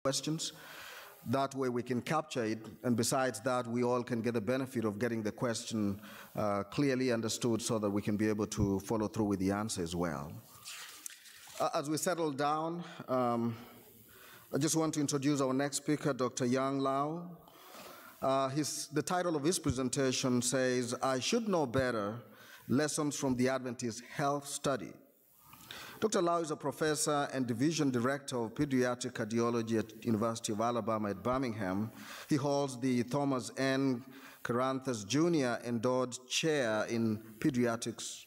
questions. That way we can capture it, and besides that, we all can get the benefit of getting the question clearly understood so that we can be able to follow through with the answer as well. As we settle down, I just want to introduce our next speaker, Dr. Yang Lau. The title of his presentation says, "I Should Know Better, Lessons from the Adventist Health Study." Dr. Lau is a professor and division director of pediatric cardiology at University of Alabama at Birmingham. He holds the Thomas N. Carruthers Jr. Endowed Chair in pediatric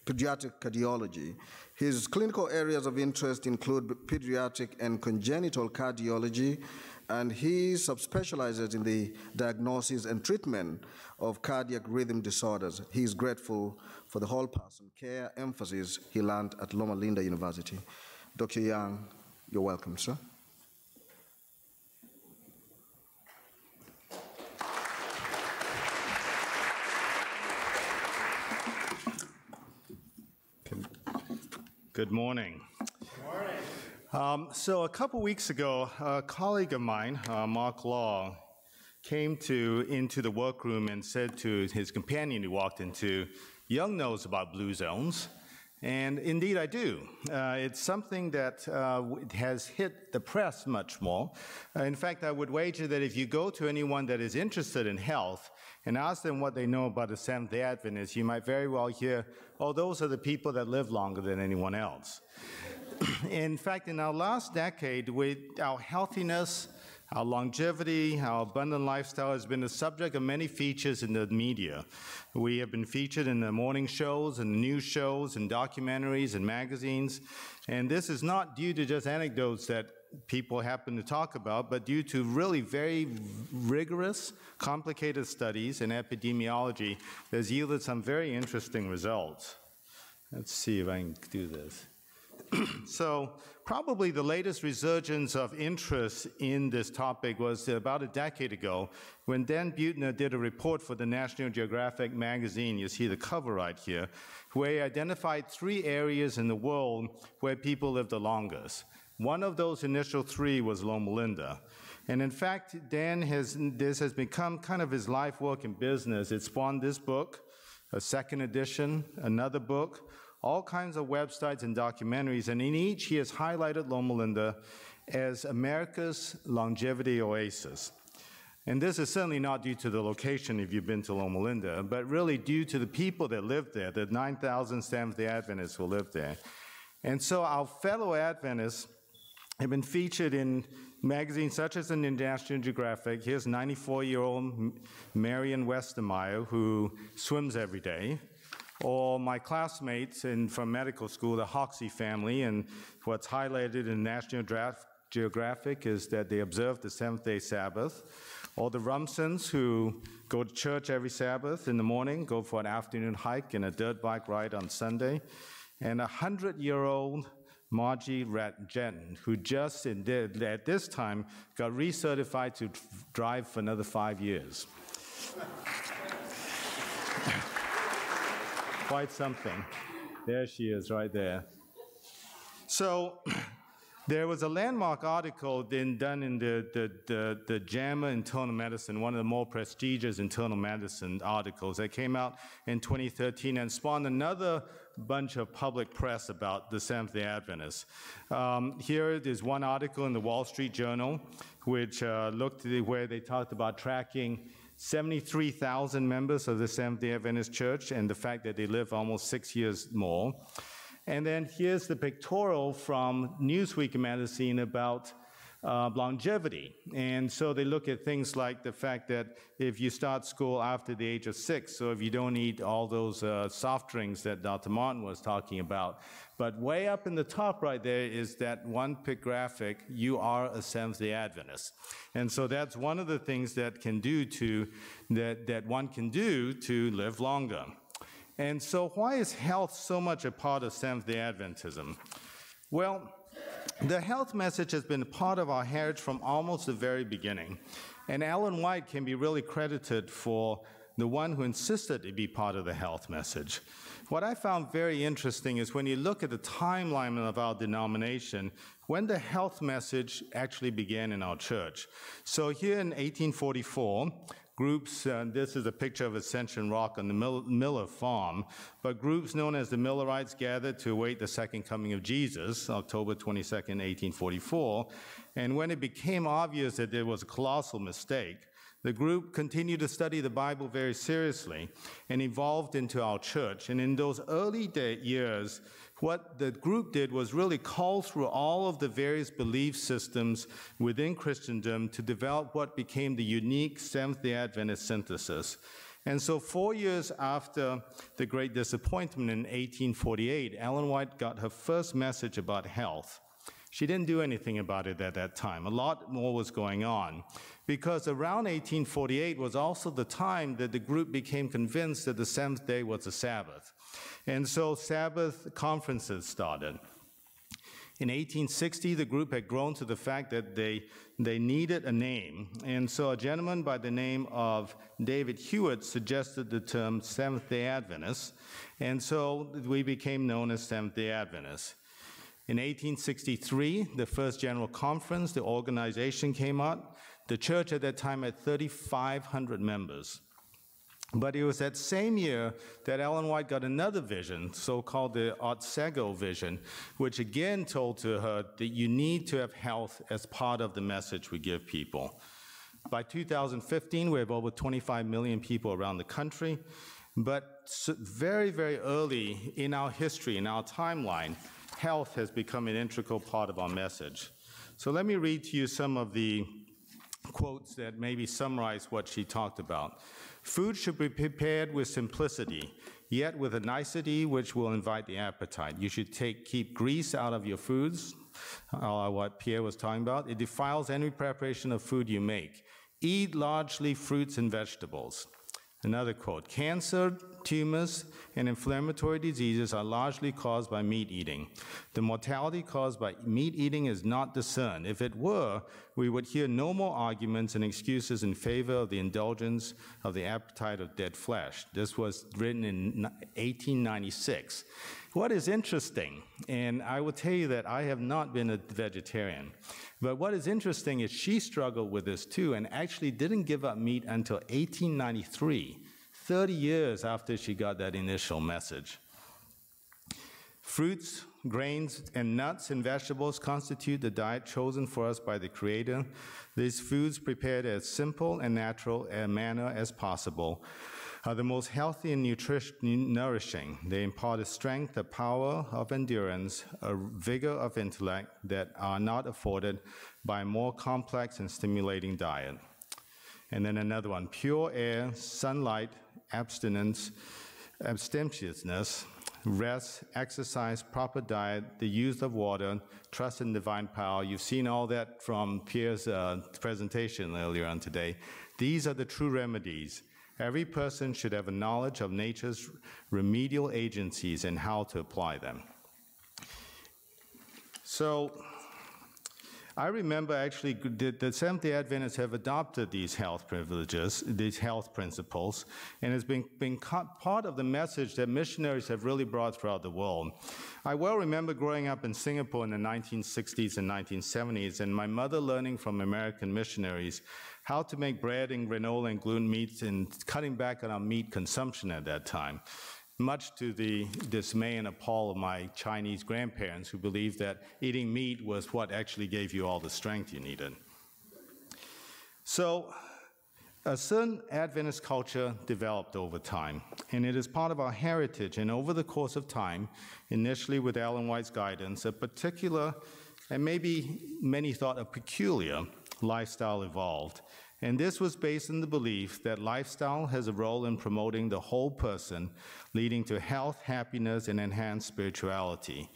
cardiology. His clinical areas of interest include pediatric and congenital cardiology, and he subspecializes in the diagnosis and treatment of cardiac rhythm disorders. He is grateful for the whole person care emphasis he learned at Loma Linda University. Dr. Yang, you're welcome, sir. Good morning. Good morning. So a couple weeks ago, a colleague of mine, Mark Law, came into the workroom and said to his companion he walked into, "Young knows about blue zones." And indeed I do. It's something that has hit the press much more. In fact, I would wager that if you go to anyone that is interested in health and ask them what they know about the Seventh-day Adventists, you might very well hear, "Oh, those are the people that live longer than anyone else." In fact, in our last decade, with our healthiness, our longevity, our abundant lifestyle has been the subject of many features in the media. We have been featured in the morning shows and the news shows and documentaries and magazines. And this is not due to just anecdotes that people happen to talk about, but due to really very rigorous, complicated studies in epidemiology that has yielded some very interesting results. Let's see if I can do this. So probably the latest resurgence of interest in this topic was about a decade ago when Dan Buettner did a report for the National Geographic magazine, you see the cover right here, where he identified 3 areas in the world where people live the longest. One of those initial 3 was Loma Linda. And in fact, this has become kind of his life, work, and business. It spawned this book, a second edition, another book, all kinds of websites and documentaries, and in each he has highlighted Loma Linda as America's longevity oasis. And this is certainly not due to the location if you've been to Loma Linda, but really due to the people that live there, the 9,000 Seventh-day Adventists who live there. And so our fellow Adventists have been featured in magazines such as the National Geographic. Here's 94-year-old Marion Westermeyer, who swims every day. Or my classmates from medical school, the Hoxie family, and what's highlighted in National Geographic is that they observe the Seventh-day Sabbath. Or the Rumsons, who go to church every Sabbath in the morning, go for an afternoon hike and a dirt bike ride on Sunday. And 100-year-old Margie Ratjen, who just at this time got recertified to drive for another 5 years. Quite something. There she is right there. So there was a landmark article done in the JAMA Internal Medicine, one of the more prestigious internal medicine articles that came out in 2013 and spawned another bunch of public press about the Seventh-day Adventists. Here is one article in the Wall Street Journal, which looked at where they talked about tracking 73,000 members of the Seventh-day Adventist Church and the fact that they live almost 6 years more. And then here's the pictorial from Newsweek magazine about longevity. And so they look at things like the fact that if you start school after the age of 6, so if you don't eat all those soft drinks that Dr. Martin was talking about. But way up in the top right there is that one pic graphic, you are a Seventh-day Adventist. And so that's one of the things that one can do to live longer. And so why is health so much a part of Seventh-day Adventism? Well, the health message has been a part of our heritage from almost the very beginning. And Ellen White can be really credited for the one who insisted it be part of the health message. What I found very interesting is when you look at the timeline of our denomination, when the health message actually began in our church. So here in 1844, groups, this is a picture of Ascension Rock on the Miller farm, but groups known as the Millerites gathered to await the second coming of Jesus, October 22nd, 1844. And when it became obvious that there was a colossal mistake, the group continued to study the Bible very seriously and evolved into our church. And in those early years, what the group did was really cull through all of the various belief systems within Christendom to develop what became the unique Seventh-day Adventist synthesis. And so 4 years after the Great Disappointment in 1848, Ellen White got her first message about health. She didn't do anything about it at that time. A lot more was going on, because around 1848 was also the time that the group became convinced that the seventh day was a Sabbath. And so Sabbath conferences started. In 1860, the group had grown to the fact that they needed a name. And so a gentleman by the name of David Hewitt suggested the term Seventh-day Adventist. And so we became known as Seventh-day Adventists. In 1863, the first general conference, the organization came out. The church at that time had 3,500 members. But it was that same year that Ellen White got another vision, so-called the Otsego vision, which again told to her that you need to have health as part of the message we give people. By 2015, we have over 25 million people around the country. But very, very early in our history, in our timeline, health has become an integral part of our message. So let me read to you some of the quotes that maybe summarize what she talked about. Food should be prepared with simplicity, yet with a nicety which will invite the appetite. You should keep grease out of your foods, what Pierre was talking about. It defiles any preparation of food you make. Eat largely fruits and vegetables. Another quote, cancer, tumors, and inflammatory diseases are largely caused by meat eating. The mortality caused by meat eating is not discerned. If it were, we would hear no more arguments and excuses in favor of the indulgence of the appetite of dead flesh. This was written in 1896. What is interesting, and I will tell you that I have not been a vegetarian, but what is interesting is she struggled with this too and actually didn't give up meat until 1893, 30 years after she got that initial message. Fruits, grains, and nuts and vegetables constitute the diet chosen for us by the Creator. These foods, prepared as simple and natural a manner as possible, are the most healthy and nourishing. They impart a strength, a power of endurance, a vigor of intellect that are not afforded by a more complex and stimulating diet. And then another one, pure air, sunlight, abstinence, abstemiousness, rest, exercise, proper diet, the use of water, trust in divine power. You've seen all that from Pierre's presentation earlier on today. These are the true remedies. Every person should have a knowledge of nature's remedial agencies and how to apply them. So I remember actually the Seventh-day Adventists have adopted these health privileges, these health principles, and it's been part of the message that missionaries have really brought throughout the world. I well remember growing up in Singapore in the 1960s and 1970s, and my mother learning from American missionaries how to make bread and granola and gluten meats and cutting back on our meat consumption at that time, much to the dismay and appall of my Chinese grandparents who believed that eating meat was what actually gave you all the strength you needed. So a certain Adventist culture developed over time, and it is part of our heritage. And over the course of time, initially with Ellen White's guidance, a particular, and maybe many thought a peculiar, lifestyle evolved. And this was based on the belief that lifestyle has a role in promoting the whole person, leading to health, happiness, and enhanced spirituality.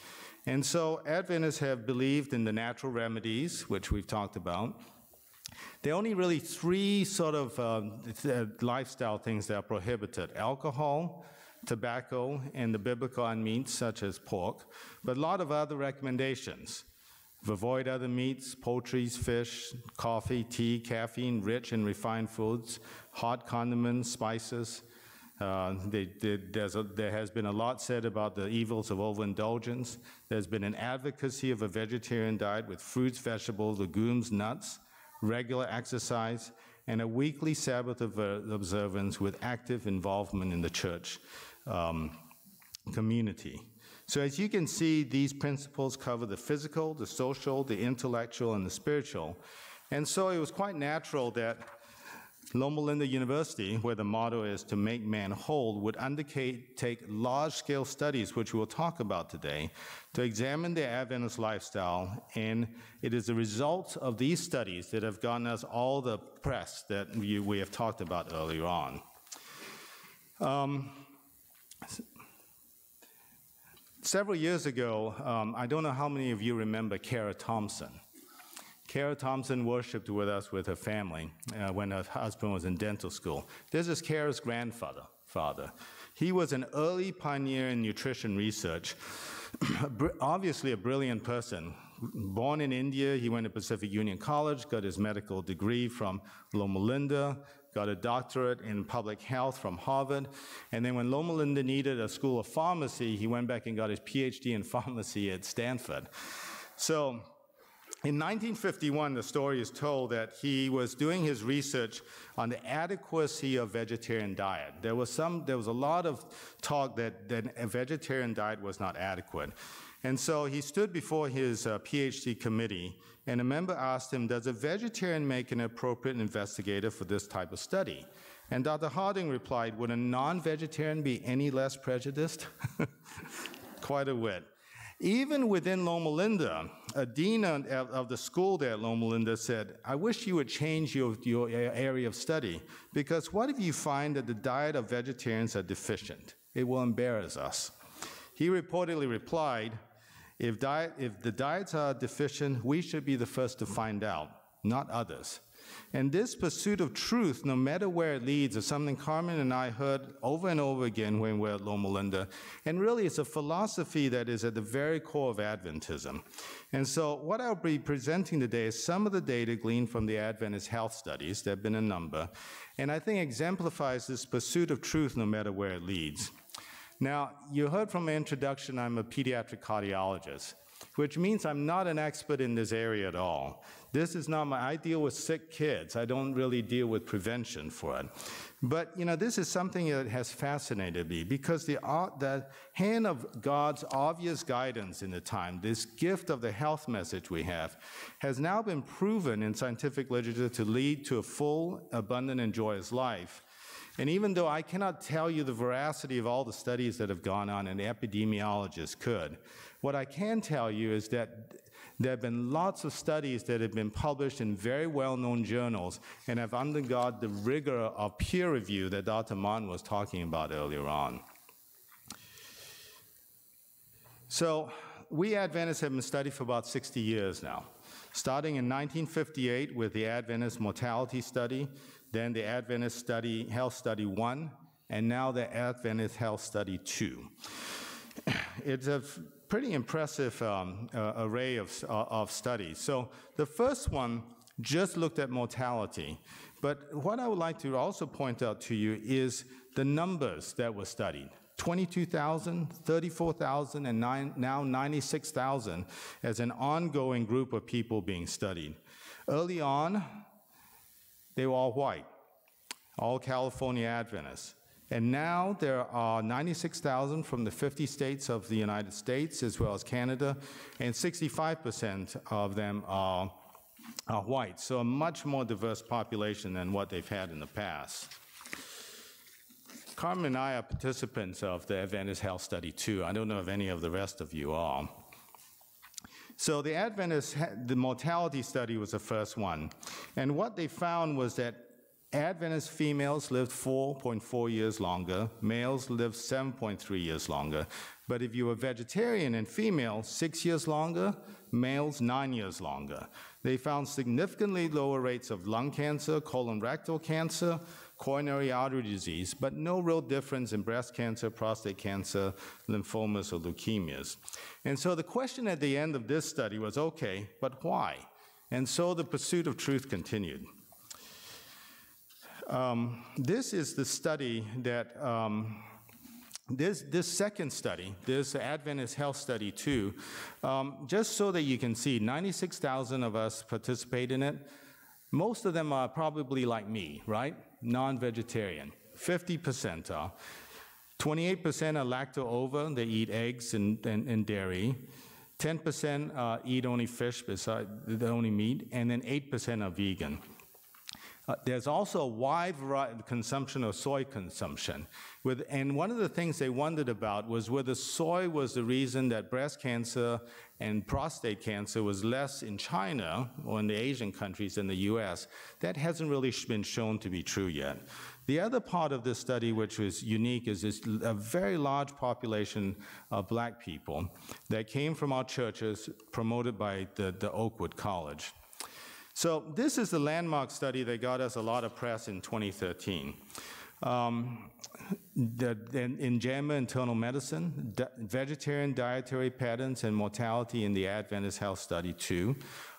And so Adventists have believed in the natural remedies, which we've talked about. There are only really three sort of lifestyle things that are prohibited: alcohol, tobacco, and the biblical unmeats such as pork, but a lot of other recommendations. Avoid other meats, poultry, fish, coffee, tea, caffeine, rich and refined foods, hot condiments, spices, There has been a lot said about the evils of overindulgence. There's been an advocacy of a vegetarian diet with fruits, vegetables, legumes, nuts, regular exercise, and a weekly Sabbath observance with active involvement in the church community. So as you can see, these principles cover the physical, the social, the intellectual, and the spiritual. And so it was quite natural that Loma Linda University, where the motto is to make man whole, would take large-scale studies, which we'll talk about today, to examine the Adventist lifestyle. And it is the result of these studies that have gotten us all the press that we have talked about earlier on. Several years ago, I don't know how many of you remember Kara Thompson. Kara Thompson worshiped with us with her family when her husband was in dental school. This is Kara's grandfather. He was an early pioneer in nutrition research, obviously a brilliant person. Born in India, he went to Pacific Union College, got his medical degree from Loma Linda, got a doctorate in public health from Harvard, and then when Loma Linda needed a school of pharmacy, he went back and got his PhD in pharmacy at Stanford. So in 1951, the story is told that he was doing his research on the adequacy of vegetarian diet. There was a lot of talk that a vegetarian diet was not adequate. And so he stood before his PhD committee, and a member asked him, does a vegetarian make an appropriate investigator for this type of study? And Dr. Harding replied, would a non-vegetarian be any less prejudiced? Quite a wit. Even within Loma Linda, a dean of the school there at Loma Linda said, I wish you would change your area of study, because what if you find that the diet of vegetarians are deficient? It will embarrass us. He reportedly replied, if the diets are deficient, we should be the first to find out, not others. And this pursuit of truth, no matter where it leads, is something Carmen and I heard over and over again when we were at Loma Linda. And really, it's a philosophy that is at the very core of Adventism. And so what I'll be presenting today is some of the data gleaned from the Adventist health studies. There have been a number. And I think exemplifies this pursuit of truth no matter where it leads. Now, you heard from my introduction, I'm a pediatric cardiologist, which means I'm not an expert in this area at all. I deal with sick kids. I don't really deal with prevention for it. But, this is something that has fascinated me, because the hand of God's obvious guidance in the time, this gift of the health message we have, has now been proven in scientific literature to lead to a full, abundant, and joyous life. And even though I cannot tell you the veracity of all the studies that have gone on, and the epidemiologists could, what I can tell you is that there have been lots of studies that have been published in very well-known journals and have undergone the rigor of peer review that Dr. Martin was talking about earlier on. So we Adventists have been studied for about 60 years now, starting in 1958 with the Adventist mortality study, then the Adventist Health Study 1, and now the Adventist Health Study 2. It's a pretty impressive array of studies. So the first one just looked at mortality. But what I would like to also point out to you is the numbers that were studied. 22,000, 34,000, and now 96,000 as an ongoing group of people being studied. Early on, they were all white, all California Adventists. And now there are 96,000 from the 50 states of the United States, as well as Canada, and 65% of them are white. So a much more diverse population than what they've had in the past. Carmen and I are participants of the Adventist Health Study 2. I don't know if any of the rest of you are. So the mortality study was the first one. And what they found was that Adventist females lived 4.4 years longer, males lived 7.3 years longer. But if you were vegetarian and female, 6 years longer, males 9 years longer. They found significantly lower rates of lung cancer, colorectal cancer, coronary artery disease, but no real difference in breast cancer, prostate cancer, lymphomas, or leukemias. And so the question at the end of this study was, okay, but why? And so the pursuit of truth continued. This is the study that, this second study, this Adventist Health Study 2, just so that you can see, 96,000 of us participate in it. Most of them are probably like me, right? Non-vegetarian. 50% are. 28% are lacto-ovo, they eat eggs and dairy. 10% eat only fish, besides the only meat, and then 8% are vegan. There's also a wide variety of consumption of soy consumption. And one of the things they wondered about was whether soy was the reason that breast cancer and prostate cancer was less in China or in the Asian countries than the US. That hasn't really been shown to be true yet. The other part of this study, which was unique, is this a very large population of black people that came from our churches promoted by the Oakwood College. So this is the landmark study that got us a lot of press in 2013. In JAMA Internal Medicine, Vegetarian Dietary Patterns and Mortality in the Adventist Health Study 2.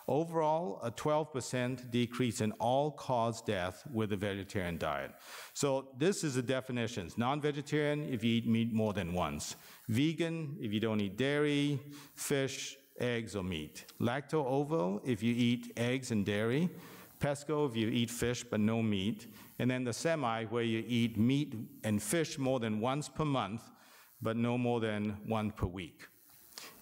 Overall, a 12% decrease in all-cause death with a vegetarian diet. So this is the definitions. Non-vegetarian, if you eat meat more than once. Vegan, if you don't eat dairy, fish, eggs, or meat. Lacto-ovo, if you eat eggs and dairy. Pesco, if you eat fish but no meat. And then the semi, where you eat meat and fish more than once per month, but no more than one per week.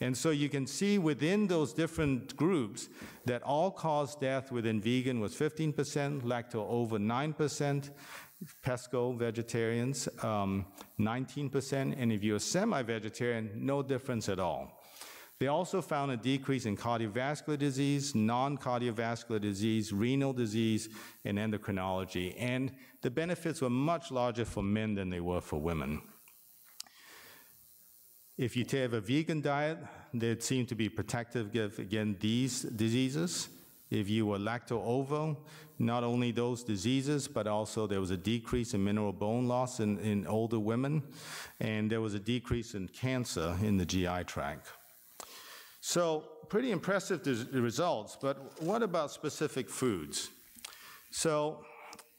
And so you can see within those different groups that all-cause death within vegan was 15%, lacto-ovo 9%, pesco vegetarians 19%, and if you're semi-vegetarian, no difference at all. They also found a decrease in cardiovascular disease, non-cardiovascular disease, renal disease, and endocrinology. And the benefits were much larger for men than they were for women. If you have a vegan diet, they seem to be protective against these diseases. If you were lacto-ovo, not only those diseases, but also there was a decrease in mineral bone loss in older women, and there was a decrease in cancer in the GI tract. So pretty impressive results, but what about specific foods? So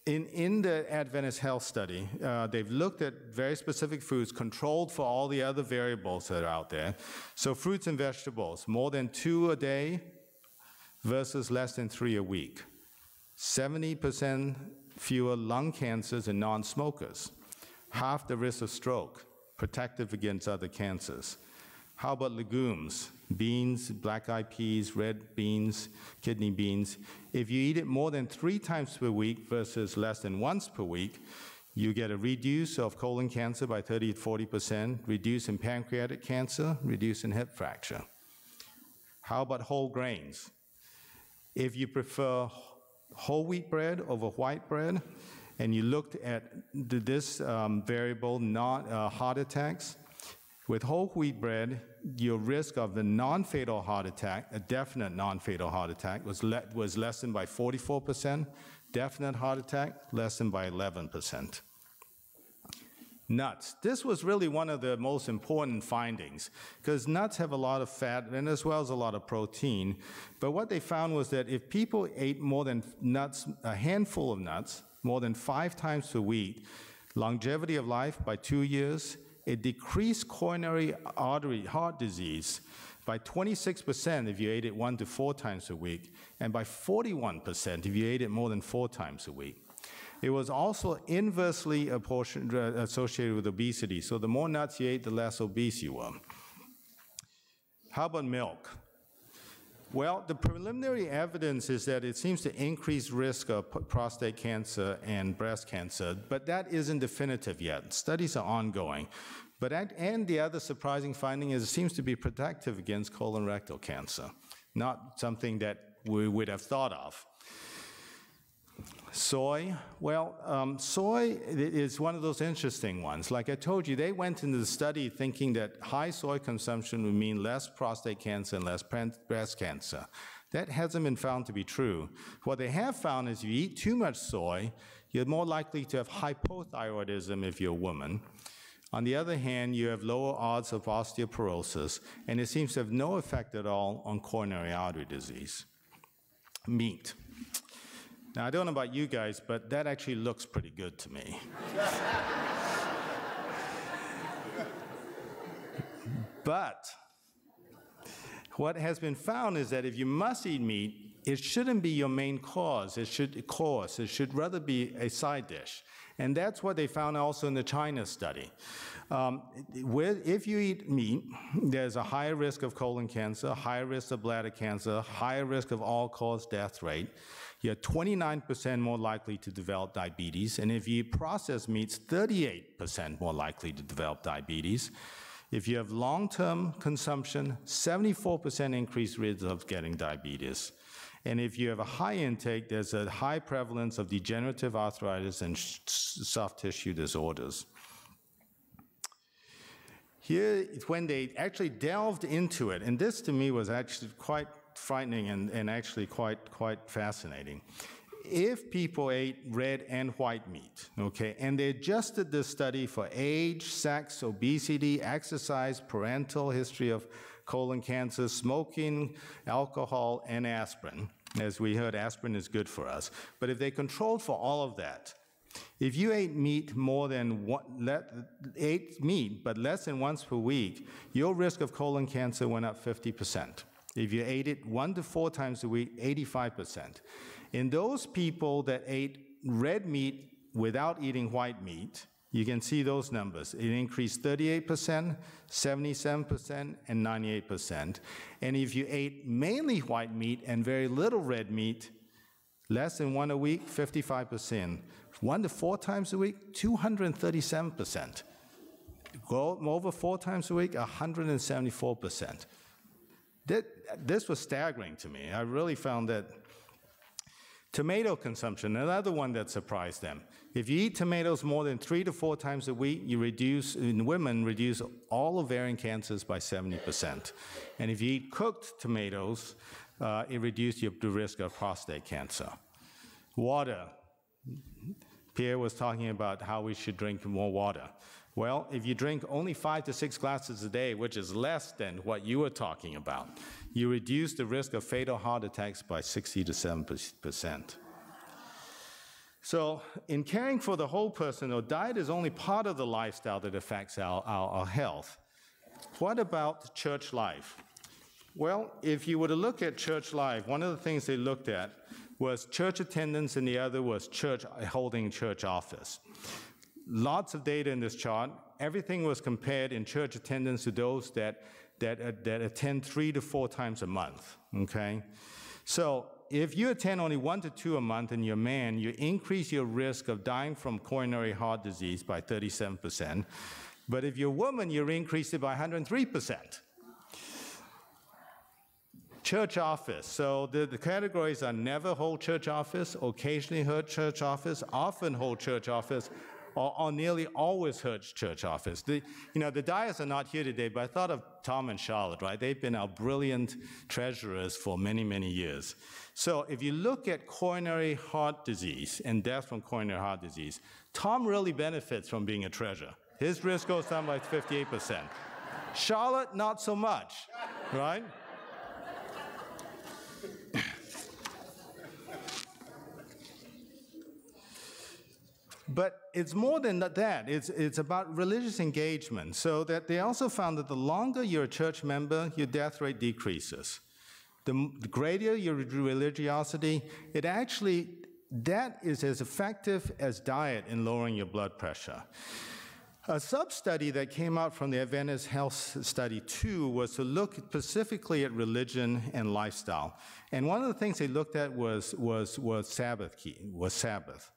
in the Adventist Health Study, they've looked at very specific foods controlled for all the other variables that are out there. So fruits and vegetables, more than 2 a day versus less than 3 a week. 70% fewer lung cancers in non-smokers. Half the risk of stroke, protective against other cancers. How about legumes? Beans, black-eyed peas, red beans, kidney beans. If you eat it more than 3 times per week versus less than once per week, you get a reduce of colon cancer by 30 to 40%, reduce in pancreatic cancer, reduce in hip fracture. How about whole grains? If you prefer whole wheat bread over white bread, and you looked at this variable, heart attacks, with whole wheat bread, your risk of a non-fatal heart attack, a definite non-fatal heart attack, was lessened by 44%. Definite heart attack, lessened by 11%. Nuts. This was really one of the most important findings, because nuts have a lot of fat and as well as a lot of protein. But what they found was that if people ate more than nuts, a handful of nuts, more than 5 times per week, longevity of life by 2 years, it decreased coronary artery heart disease by 26% if you ate it 1 to 4 times a week, and by 41% if you ate it more than 4 times a week. It was also inversely associated with obesity, so the more nuts you ate, the less obese you were. How about milk? Well, the preliminary evidence is that it seems to increase risk of prostate cancer and breast cancer, but that isn't definitive yet. Studies are ongoing. And the other surprising finding is it seems to be protective against colorectal cancer, not something that we would have thought of. Soy, well, soy is one of those interesting ones. Like I told you, they went into the study thinking that high soy consumption would mean less prostate cancer and less breast cancer. That hasn't been found to be true. What they have found is if you eat too much soy, you're more likely to have hypothyroidism if you're a woman. On the other hand, you have lower odds of osteoporosis, and it seems to have no effect at all on coronary artery disease. Meat. Now, I don't know about you guys, but that actually looks pretty good to me. But what has been found is that if you must eat meat, it shouldn't be your main course. It should rather be a side dish. And that's what they found also in the China study. If you eat meat, there's a higher risk of colon cancer, higher risk of bladder cancer, higher risk of all-cause death rate. You're 29% more likely to develop diabetes. And if you eat processed meats, 38% more likely to develop diabetes. If you have long-term consumption, 74% increased risk of getting diabetes. And if you have a high intake, there's a high prevalence of degenerative arthritis and soft tissue disorders. Here, when they actually delved into it, and this to me was actually quite frightening and actually quite fascinating. If people ate red and white meat, okay, and they adjusted this study for age, sex, obesity, exercise, parental history of colon cancer, smoking, alcohol, and aspirin. As we heard, aspirin is good for us. But if they controlled for all of that, if you ate meat but less than once per week, your risk of colon cancer went up 50%. If you ate it 1 to 4 times a week, 85%. In those people that ate red meat without eating white meat, you can see those numbers. It increased 38%, 77%, and 98%. And if you ate mainly white meat and very little red meat, less than 1 a week, 55%. 1 to 4 times a week, 237%. Go over 4 times a week, 174%. This was staggering to me. I really found that tomato consumption, another one that surprised them. If you eat tomatoes more than 3 to 4 times a week, in women, reduce all ovarian cancers by 70%. And if you eat cooked tomatoes, it reduces the risk of prostate cancer. Water. Pierre was talking about how we should drink more water. Well, if you drink only 5 to 6 glasses a day, which is less than what you were talking about, you reduce the risk of fatal heart attacks by 60 to 7%. So in caring for the whole person, diet is only part of the lifestyle that affects our health. What about church life? Well, if you were to look at church life, one of the things they looked at was church attendance, and the other was holding church office. Lots of data in this chart. Everything was compared in church attendance to those that attend 3 to 4 times a month, okay? So if you attend only 1 to 2 a month and you're a man, you increase your risk of dying from coronary heart disease by 37%. But if you're a woman, you increase it by 103%. Church office. So the categories are never hold church office, occasionally hold church office, often hold church office, or nearly always hold church office. The Dyers are not here today, but I thought of Tom and Charlotte, right? They've been our brilliant treasurers for many, many years. So if you look at coronary heart disease and death from coronary heart disease, Tom really benefits from being a treasurer. His risk goes down by 58%. Charlotte, not so much, right? But it's more than that. It's about religious engagement. So that they also found that the longer you're a church member, your death rate decreases. The greater your religiosity, that is as effective as diet in lowering your blood pressure. A sub-study that came out from the Adventist Health Study 2 was to look specifically at religion and lifestyle. And one of the things they looked at was Sabbath.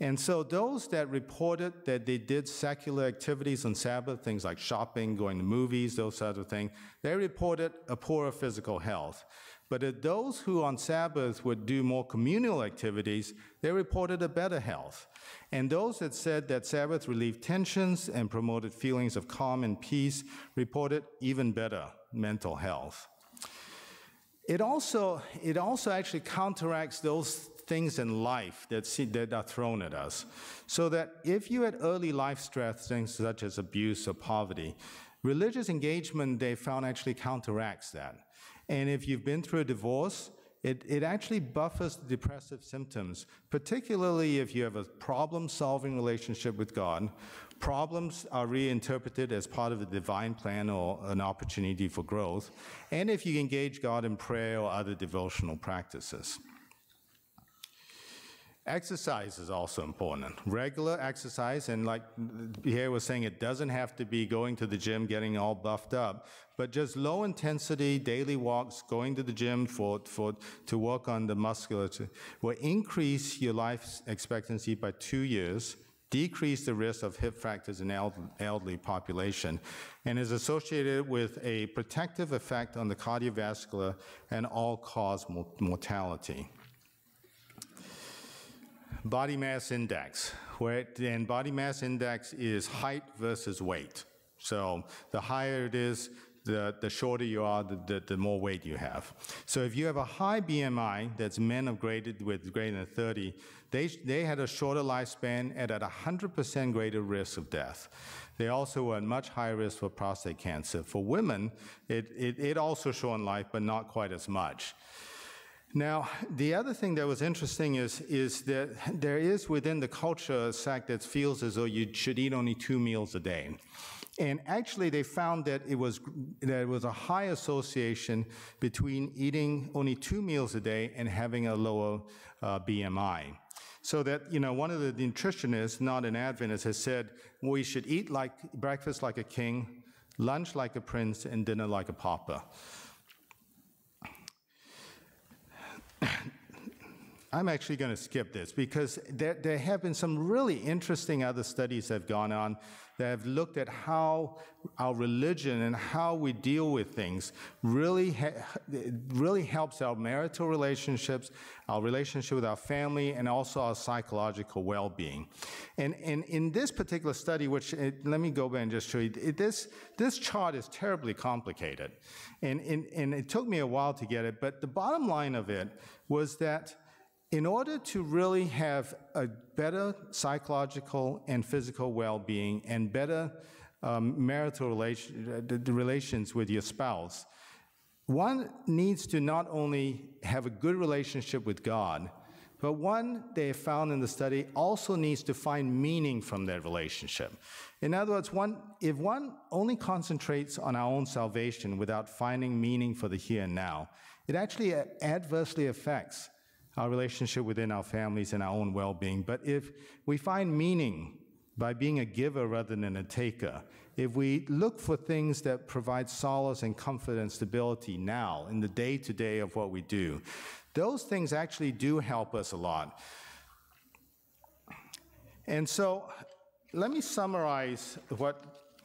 And so those that reported that they did secular activities on Sabbath, things like shopping, going to movies, those sorts of things, they reported a poorer physical health. But those who on Sabbath would do more communal activities, they reported a better health. And those that said that Sabbath relieved tensions and promoted feelings of calm and peace reported even better mental health. It also actually counteracts those things in life that are thrown at us. So that if you had early life stress, things such as abuse or poverty, religious engagement, they found, actually counteracts that. And if you've been through a divorce, it actually buffers the depressive symptoms, particularly if you have a problem-solving relationship with God. Problems are reinterpreted as part of the divine plan or an opportunity for growth, and if you engage God in prayer or other devotional practices. Exercise is also important. Regular exercise, and like Pierre was saying, it doesn't have to be going to the gym, getting all buffed up, but just low intensity daily walks, going to the gym to work on the musculature will increase your life expectancy by 2 years, decrease the risk of hip fractures in elderly population, and is associated with a protective effect on the cardiovascular and all-cause mortality. Body mass index, and body mass index is height versus weight. So the higher it is, the shorter you are, the more weight you have. So if you have a high BMI, that's men of greater than 30, they had a shorter lifespan and at 100% greater risk of death. They also were at much higher risk for prostate cancer. For women, it also shortened life, but not quite as much. Now, the other thing that was interesting is that there is within the culture a sect that feels as though you should eat only 2 meals a day. And actually, they found that it was a high association between eating only 2 meals a day and having a lower BMI. So that, one of the nutritionists, not an Adventist, has said, we should eat breakfast like a king, lunch like a prince, and dinner like a pauper. I'm actually going to skip this because there have been some really interesting other studies that have gone on that have looked at how our religion and how we deal with things really helps our marital relationships, our relationship with our family, and also our psychological well-being. And in this particular study, which, let me go back and just show you, this chart is terribly complicated. And it took me a while to get it, but the bottom line of it was that in order to really have a better psychological and physical well-being and better marital relations with your spouse, one needs to not only have a good relationship with God, but one, they have found in the study, also needs to find meaning from that relationship. In other words, if one only concentrates on our own salvation without finding meaning for the here and now, it actually adversely affects our relationship within our families and our own well-being. But if we find meaning by being a giver rather than a taker, if we look for things that provide solace and comfort and stability now in the day-to-day of what we do, those things actually do help us a lot. And so let me summarize what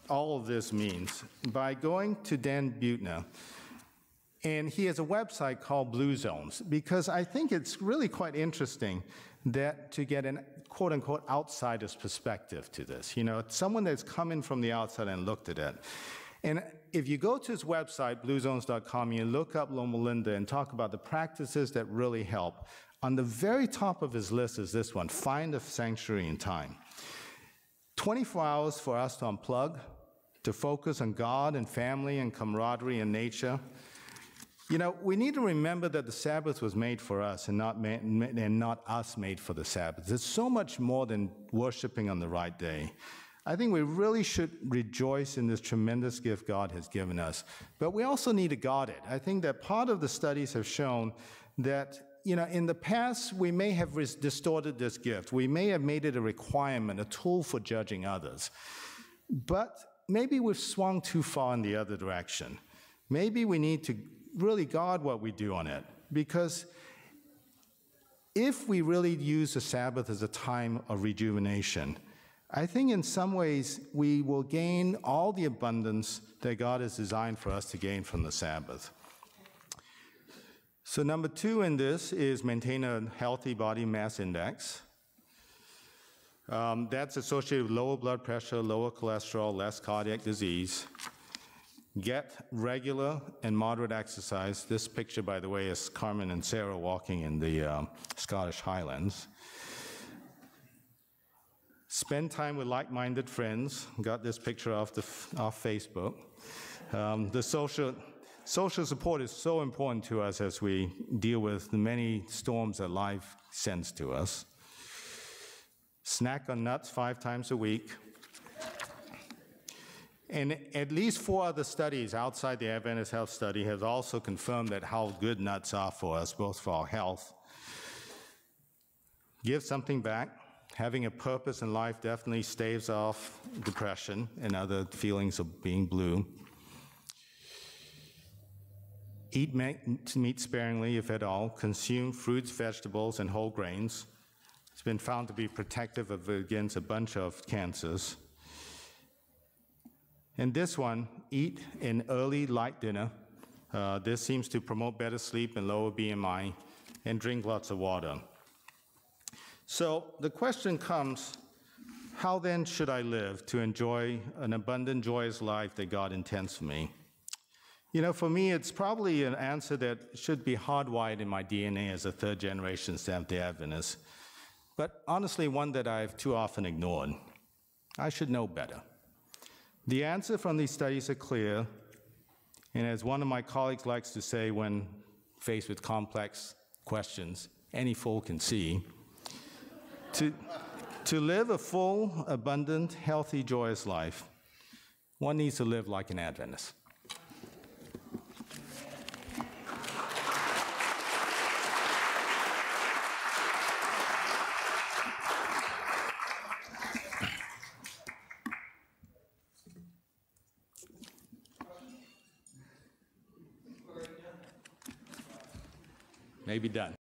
all of this means by going to Dan Buettner. And he has a website called Blue Zones, because I think it's really quite interesting that to get an quote-unquote outsider's perspective to this, someone that's come in from the outside and looked at it. And if you go to his website, bluezones.com, you look up Loma Linda and talk about the practices that really help, on the very top of his list is this one, find a sanctuary in time. 24 hours for us to unplug, to focus on God and family and camaraderie and nature. We need to remember that the Sabbath was made for us and not us made for the Sabbath. It's so much more than worshiping on the right day. I think we really should rejoice in this tremendous gift God has given us. But we also need to guard it. I think that part of the studies have shown that, in the past, we may have distorted this gift. We may have made it a requirement, a tool for judging others. But maybe we've swung too far in the other direction. Maybe we need to really guard what we do on it, because if we really use the Sabbath as a time of rejuvenation, I think in some ways we will gain all the abundance that God has designed for us to gain from the Sabbath. So number 2 in this is maintain a healthy body mass index. That's associated with lower blood pressure, lower cholesterol, less cardiac disease. Get regular and moderate exercise. This picture, by the way, is Carmen and Sarah walking in the Scottish Highlands. Spend time with like-minded friends. Got this picture off Facebook. Social support is so important to us as we deal with the many storms that life sends to us. Snack on nuts 5 times a week. And at least 4 other studies outside the Adventist Health Study have also confirmed that how good nuts are for us, both for our health. Give something back. Having a purpose in life definitely staves off depression and other feelings of being blue. Eat meat sparingly, if at all. Consume fruits, vegetables, and whole grains. It's been found to be protective against a bunch of cancers. And this one, eat an early, light dinner. This seems to promote better sleep and lower BMI, and drink lots of water. So the question comes, how then should I live to enjoy an abundant, joyous life that God intends for me? You know, for me, it's probably an answer that should be hardwired in my DNA as a 3rd-generation Seventh-day Adventist, but honestly, one that I've too often ignored. I should know better. The answer from these studies are clear, and as one of my colleagues likes to say when faced with complex questions, any fool can see, to live a full, abundant, healthy, joyous life, one needs to live like an Adventist. Maybe done.